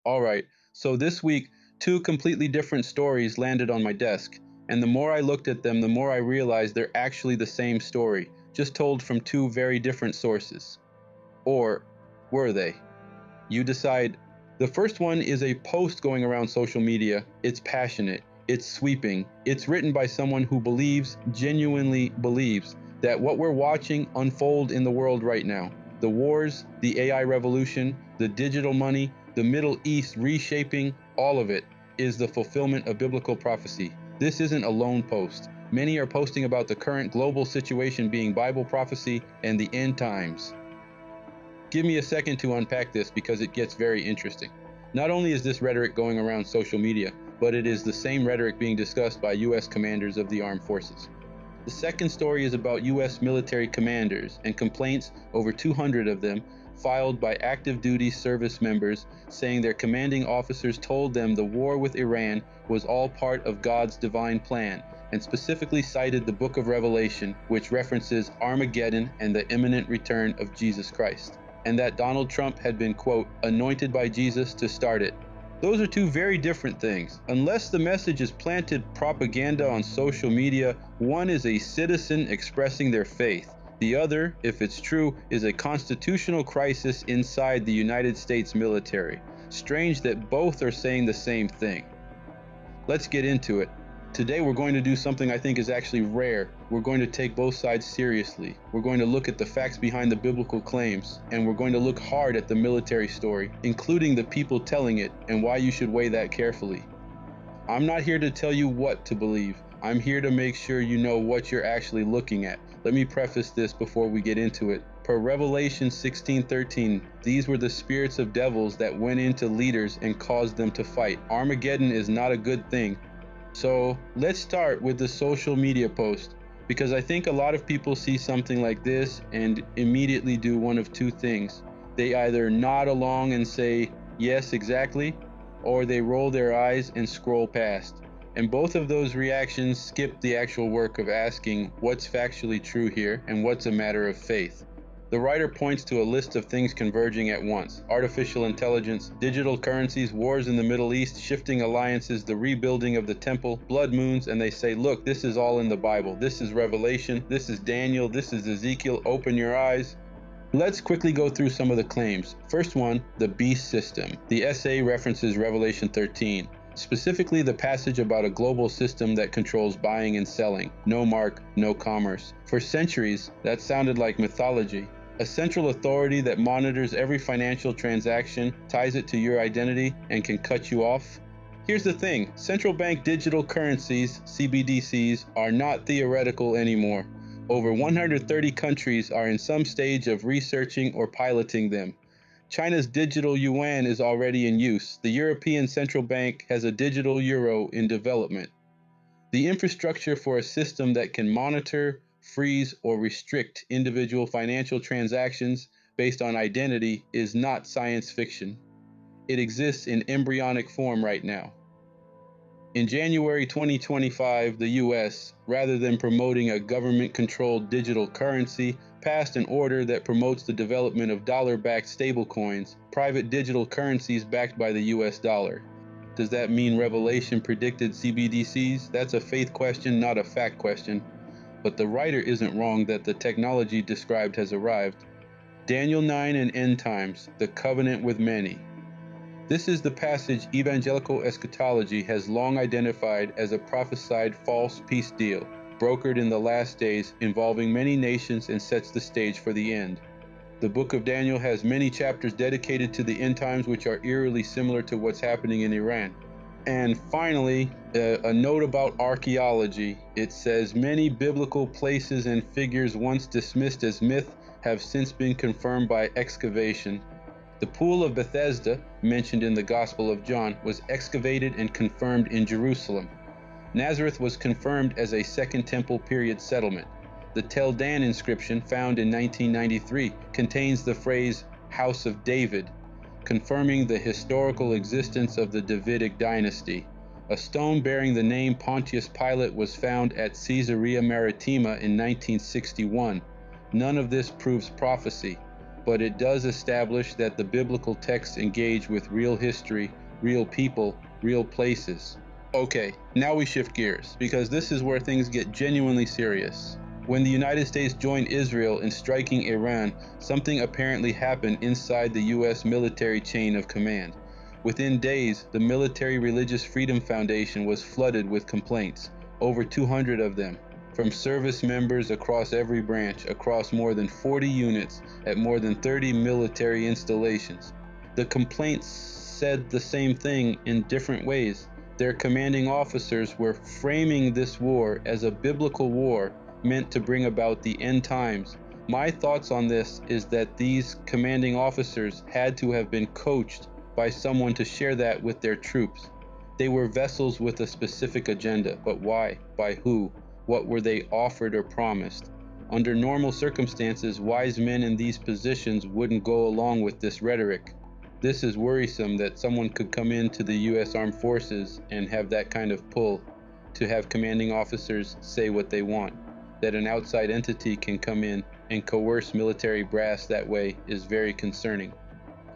All right, so this week, two completely different stories landed on my desk, and the more I looked at them, the more I realized they're actually the same story, just told from two very different sources. Or were they? You decide. The first one is a post going around social media. It's passionate, it's sweeping, it's written by someone who genuinely believes, that what we're watching unfold in the world right now, the wars, the AI revolution, the digital money, the Middle East reshaping, all of it is the fulfillment of biblical prophecy. This isn't a lone post. Many are posting about the current global situation being Bible prophecy and the end times. Give me a second to unpack this because it gets very interesting. Not only is this rhetoric going around social media, but it is the same rhetoric being discussed by U.S. commanders of the armed forces. The second story is about U.S. military commanders and complaints, over 200 of them, filed by active duty service members saying their commanding officers told them the war with Iran was all part of God's divine plan, and specifically cited the book of Revelation, which references Armageddon and the imminent return of Jesus Christ, and that Donald Trump had been, quote, anointed by Jesus to start it. Those are two very different things. Unless the message is planted propaganda on social media, one is a citizen expressing their faith. The other, if it's true, is a constitutional crisis inside the United States military. Strange that both are saying the same thing. Let's get into it. Today we're going to do something I think is actually rare. We're going to take both sides seriously. We're going to look at the facts behind the biblical claims, and we're going to look hard at the military story, including the people telling it, and why you should weigh that carefully. I'm not here to tell you what to believe. I'm here to make sure you know what you're actually looking at. Let me preface this before we get into it. Per Revelation 16:13, these were the spirits of devils that went into leaders and caused them to fight. Armageddon is not a good thing. So let's start with the social media post, because I think a lot of people see something like this and immediately do one of two things. They either nod along and say, yes, exactly, or they roll their eyes and scroll past. And both of those reactions skip the actual work of asking what's factually true here and what's a matter of faith. The writer points to a list of things converging at once: artificial intelligence, digital currencies, wars in the Middle East, shifting alliances, the rebuilding of the temple, blood moons, and they say, look, this is all in the Bible. This is Revelation, this is Daniel, this is Ezekiel, open your eyes. Let's quickly go through some of the claims. First one, the beast system. The essay references Revelation 13. Specifically the passage about a global system that controls buying and selling. No mark, no commerce. For centuries, that sounded like mythology. A central authority that monitors every financial transaction, ties it to your identity, and can cut you off. Here's the thing, central bank digital currencies, CBDCs, are not theoretical anymore. Over 130 countries are in some stage of researching or piloting them. China's digital yuan is already in use. The European Central Bank has a digital euro in development. The infrastructure for a system that can monitor, freeze, or restrict individual financial transactions based on identity is not science fiction. It exists in embryonic form right now. In January 2025, the US, rather than promoting a government-controlled digital currency, passed an order that promotes the development of dollar-backed stablecoins, private digital currencies backed by the US dollar. Does that mean Revelation predicted CBDCs? That's a faith question, not a fact question. But the writer isn't wrong that the technology described has arrived. Daniel 9 and End Times, the covenant with many. This is the passage evangelical eschatology has long identified as a prophesied false peace deal, brokered in the last days, involving many nations, and sets the stage for the end. The book of Daniel has many chapters dedicated to the end times, which are eerily similar to what's happening in Iran. And finally, a note about archaeology. It says many biblical places and figures once dismissed as myth have since been confirmed by excavation. The pool of Bethesda, mentioned in the Gospel of John, was excavated and confirmed in Jerusalem. Nazareth was confirmed as a Second Temple period settlement. The Tel Dan inscription, found in 1993, contains the phrase House of David, confirming the historical existence of the Davidic dynasty. A stone bearing the name Pontius Pilate was found at Caesarea Maritima in 1961. None of this proves prophecy. but it does establish that the biblical texts engage with real history, real people, real places. Okay, now we shift gears, because this is where things get genuinely serious. When the United States joined Israel in striking Iran, something apparently happened inside the U.S. military chain of command. Within days, the Military Religious Freedom Foundation was flooded with complaints, over 200 of them, from service members across every branch, across more than 40 units at more than 30 military installations. The complaints said the same thing in different ways. Their commanding officers were framing this war as a biblical war meant to bring about the end times. My thoughts on this is that these commanding officers had to have been coached by someone to share that with their troops. They were vessels with a specific agenda, but why? By who? What were they offered or promised? Under normal circumstances, wise men in these positions wouldn't go along with this rhetoric. This is worrisome that someone could come into the U.S. Armed Forces and have that kind of pull, to have commanding officers say what they want. That an outside entity can come in and coerce military brass that way is very concerning.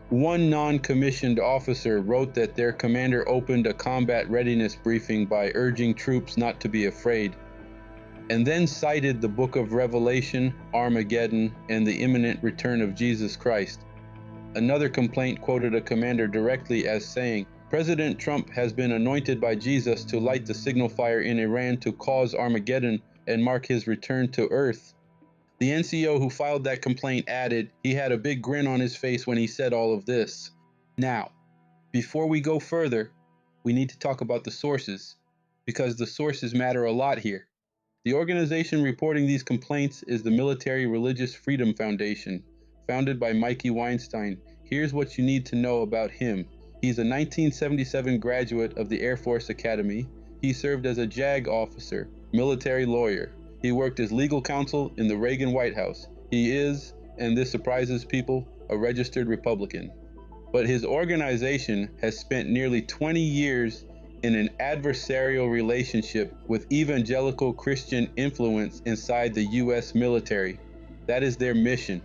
One non-commissioned officer wrote that their commander opened a combat readiness briefing by urging troops not to be afraid, and then cited the book of Revelation, Armageddon, and the imminent return of Jesus Christ. Another complaint quoted a commander directly as saying, "President Trump has been anointed by Jesus to light the signal fire in Iran to cause Armageddon and mark his return to earth." The NCO who filed that complaint added he had a big grin on his face when he said all of this. Now, before we go further, we need to talk about the sources, because the sources matter a lot here. The organization reporting these complaints is the Military Religious Freedom Foundation, founded by Mikey Weinstein. Here's what you need to know about him. He's a 1977 graduate of the Air Force Academy. He served as a JAG officer, military lawyer. He worked as legal counsel in the Reagan White House. He is, and this surprises people, a registered Republican. But his organization has spent nearly 20 years in an adversarial relationship with evangelical Christian influence inside the U.S. military. That is their mission.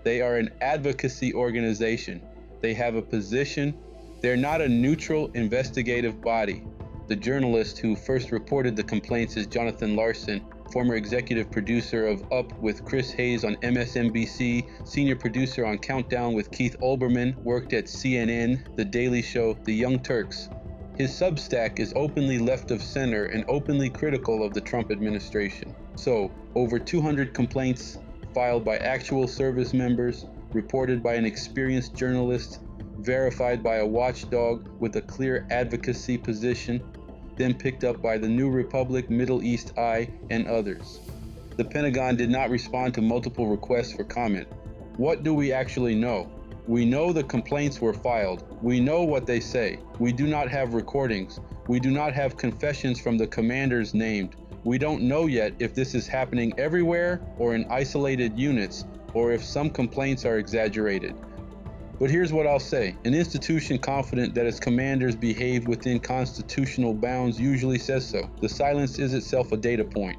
They are an advocacy organization. They have a position. They're not a neutral investigative body. The journalist who first reported the complaints is Jonathan Larson, former executive producer of Up with Chris Hayes on MSNBC, senior producer on Countdown with Keith Olbermann, worked at CNN, The Daily Show, The Young Turks. His Substack is openly left of center and openly critical of the Trump administration. So, over 200 complaints filed by actual service members, reported by an experienced journalist, verified by a watchdog with a clear advocacy position, then picked up by the New Republic, Middle East Eye, and others. The Pentagon did not respond to multiple requests for comment. What do we actually know? We know the complaints were filed. We know what they say. We do not have recordings. We do not have confessions from the commanders named. We don't know yet if this is happening everywhere or in isolated units, or if some complaints are exaggerated. But here's what I'll say. An institution confident that its commanders behave within constitutional bounds usually says so. The silence is itself a data point.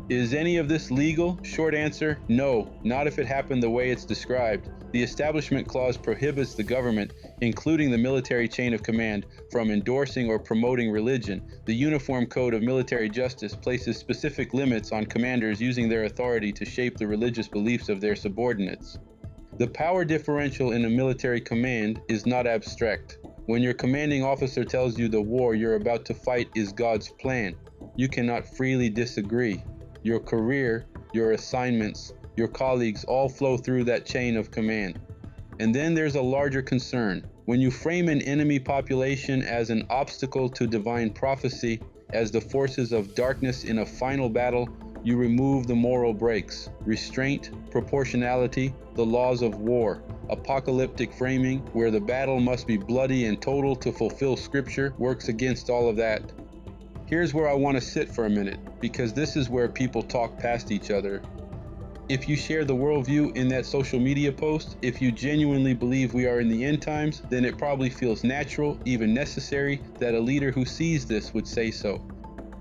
Is any of this legal? Short answer, no, not if it happened the way it's described. The Establishment Clause prohibits the government, including the military chain of command, from endorsing or promoting religion. The Uniform Code of Military Justice places specific limits on commanders using their authority to shape the religious beliefs of their subordinates. The power differential in a military command is not abstract. When your commanding officer tells you the war you're about to fight is God's plan, you cannot freely disagree. Your career, your assignments, your colleagues all flow through that chain of command. And then there's a larger concern. When you frame an enemy population as an obstacle to divine prophecy, as the forces of darkness in a final battle, you remove the moral brakes, restraint, proportionality, the laws of war. Apocalyptic framing, where the battle must be bloody and total to fulfill scripture, works against all of that. Here's where I want to sit for a minute, because this is where people talk past each other. If you share the worldview in that social media post, if you genuinely believe we are in the end times, then it probably feels natural, even necessary, that a leader who sees this would say so.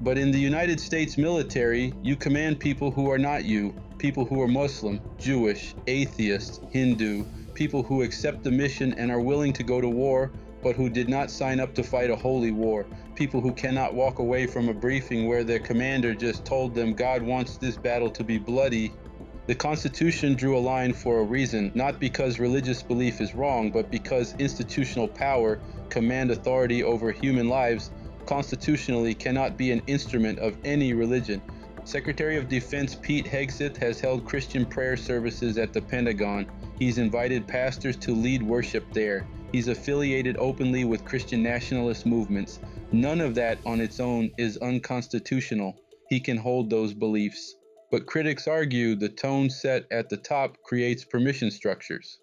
But in the United States military, you command people who are not you, people who are Muslim, Jewish, atheist, Hindu, people who accept the mission and are willing to go to war, but who did not sign up to fight a holy war, people who cannot walk away from a briefing where their commander just told them God wants this battle to be bloody. The Constitution drew a line for a reason, not because religious belief is wrong, but because institutional power, command authority over human lives, constitutionally cannot be an instrument of any religion. Secretary of Defense Pete Hegseth has held Christian prayer services at the Pentagon. He's invited pastors to lead worship there. He's affiliated openly with Christian nationalist movements. None of that on its own is unconstitutional. He can hold those beliefs. But critics argue the tone set at the top creates permission structures.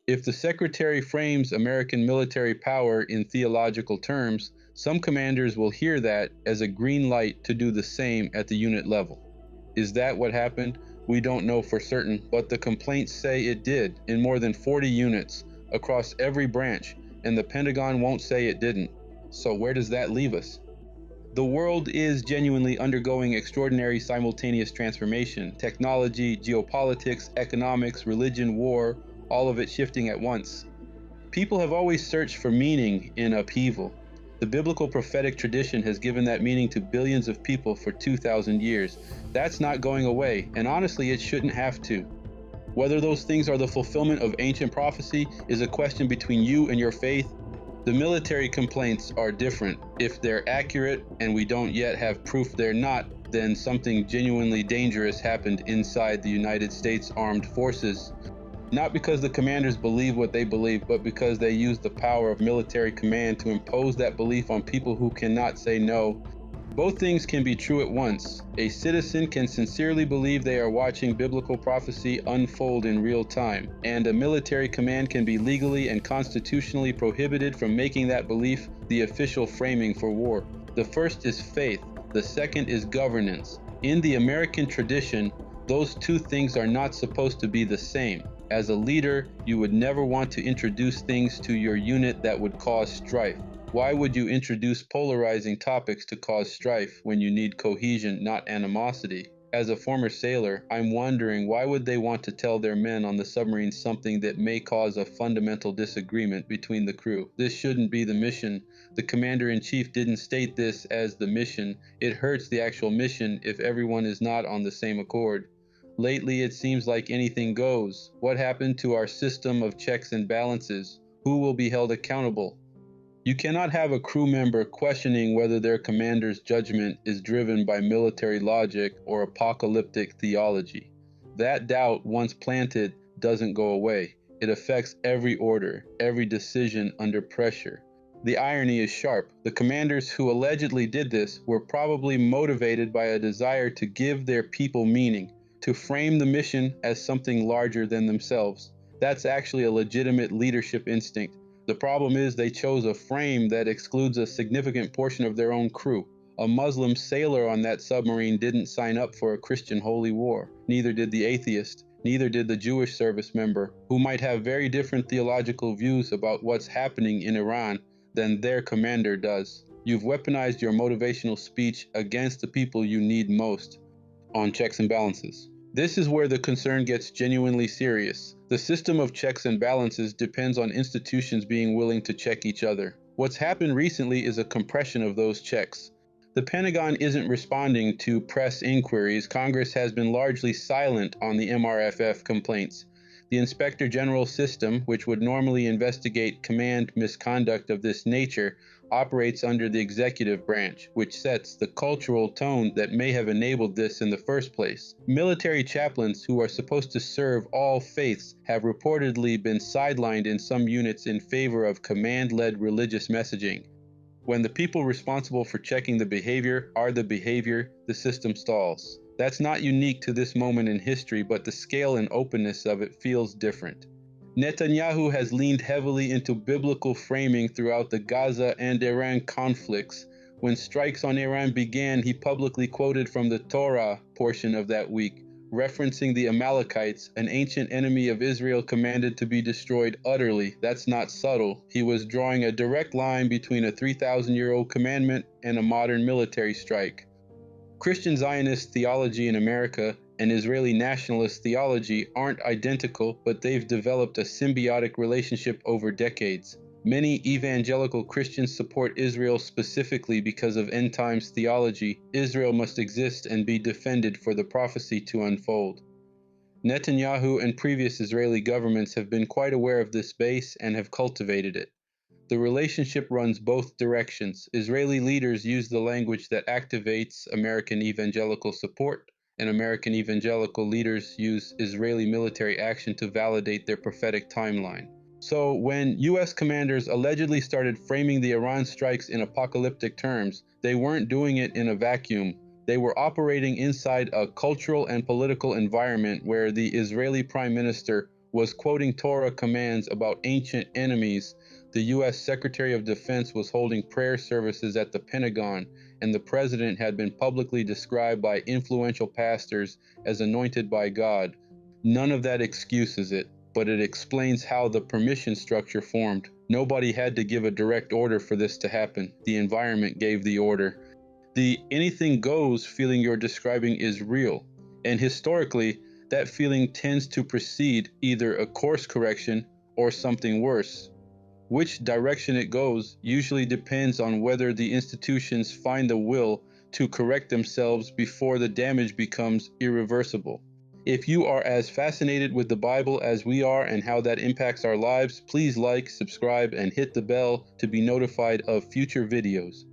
If the secretary frames American military power in theological terms, some commanders will hear that as a green light to do the same at the unit level. Is that what happened? We don't know for certain, but the complaints say it did in more than 40 units across every branch, and the Pentagon won't say it didn't. So where does that leave us? The world is genuinely undergoing extraordinary simultaneous transformation. Technology, geopolitics, economics, religion, war, all of it shifting at once. People have always searched for meaning in upheaval. The biblical prophetic tradition has given that meaning to billions of people for 2,000 years. That's not going away, and honestly, it shouldn't have to. Whether those things are the fulfillment of ancient prophecy is a question between you and your faith. The military complaints are different. If they're accurate and we don't yet have proof they're not, then something genuinely dangerous happened inside the United States Armed Forces. Not because the commanders believe what they believe, but because they use the power of military command to impose that belief on people who cannot say no. Both things can be true at once. A citizen can sincerely believe they are watching biblical prophecy unfold in real time, and a military command can be legally and constitutionally prohibited from making that belief the official framing for war. The first is faith, the second is governance. In the American tradition, those two things are not supposed to be the same. As a leader, you would never want to introduce things to your unit that would cause strife. Why would you introduce polarizing topics to cause strife when you need cohesion, not animosity? As a former sailor, I'm wondering why would they want to tell their men on the submarine something that may cause a fundamental disagreement between the crew? This shouldn't be the mission. The commander-in-chief didn't state this as the mission. It hurts the actual mission if everyone is not on the same accord. Lately, it seems like anything goes. What happened to our system of checks and balances? Who will be held accountable? You cannot have a crew member questioning whether their commander's judgment is driven by military logic or apocalyptic theology. That doubt, once planted, doesn't go away. It affects every order, every decision under pressure. The irony is sharp. The commanders who allegedly did this were probably motivated by a desire to give their people meaning, to frame the mission as something larger than themselves. That's actually a legitimate leadership instinct. The problem is they chose a frame that excludes a significant portion of their own crew. A Muslim sailor on that submarine didn't sign up for a Christian holy war. Neither did the atheist. Neither did the Jewish service member, who might have very different theological views about what's happening in Iran than their commander does. You've weaponized your motivational speech against the people you need most. On checks and balances. This is where the concern gets genuinely serious. The system of checks and balances depends on institutions being willing to check each other. What's happened recently is a compression of those checks. The Pentagon isn't responding to press inquiries. Congress has been largely silent on the MRFF complaints. The Inspector General system, which would normally investigate command misconduct of this nature, operates under the executive branch, which sets the cultural tone that may have enabled this in the first place. Military chaplains who are supposed to serve all faiths have reportedly been sidelined in some units in favor of command-led religious messaging. When the people responsible for checking the behavior are the behavior, the system stalls. That's not unique to this moment in history, but the scale and openness of it feels different. Netanyahu has leaned heavily into biblical framing throughout the Gaza and Iran conflicts. When strikes on Iran began, he publicly quoted from the Torah portion of that week, referencing the Amalekites, an ancient enemy of Israel commanded to be destroyed utterly. That's not subtle. He was drawing a direct line between a 3,000-year-old commandment and a modern military strike. Christian Zionist theology in America and Israeli nationalist theology aren't identical, but they've developed a symbiotic relationship over decades. Many evangelical Christians support Israel specifically because of end times theology. Israel must exist and be defended for the prophecy to unfold. Netanyahu and previous Israeli governments have been quite aware of this base and have cultivated it. The relationship runs both directions. Israeli leaders use the language that activates American evangelical support, and American evangelical leaders use Israeli military action to validate their prophetic timeline. So, when US commanders allegedly started framing the Iran strikes in apocalyptic terms, they weren't doing it in a vacuum. They were operating inside a cultural and political environment where the Israeli Prime Minister was quoting Torah commands about ancient enemies. The U.S. Secretary of Defense was holding prayer services at the Pentagon, and the president had been publicly described by influential pastors as anointed by God. None of that excuses it, but it explains how the permission structure formed. Nobody had to give a direct order for this to happen. The environment gave the order. The anything goes feeling you're describing is real, and historically, that feeling tends to precede either a course correction or something worse. Which direction it goes usually depends on whether the institutions find the will to correct themselves before the damage becomes irreversible. If you are as fascinated with the Bible as we are and how that impacts our lives, please like, subscribe, and hit the bell to be notified of future videos.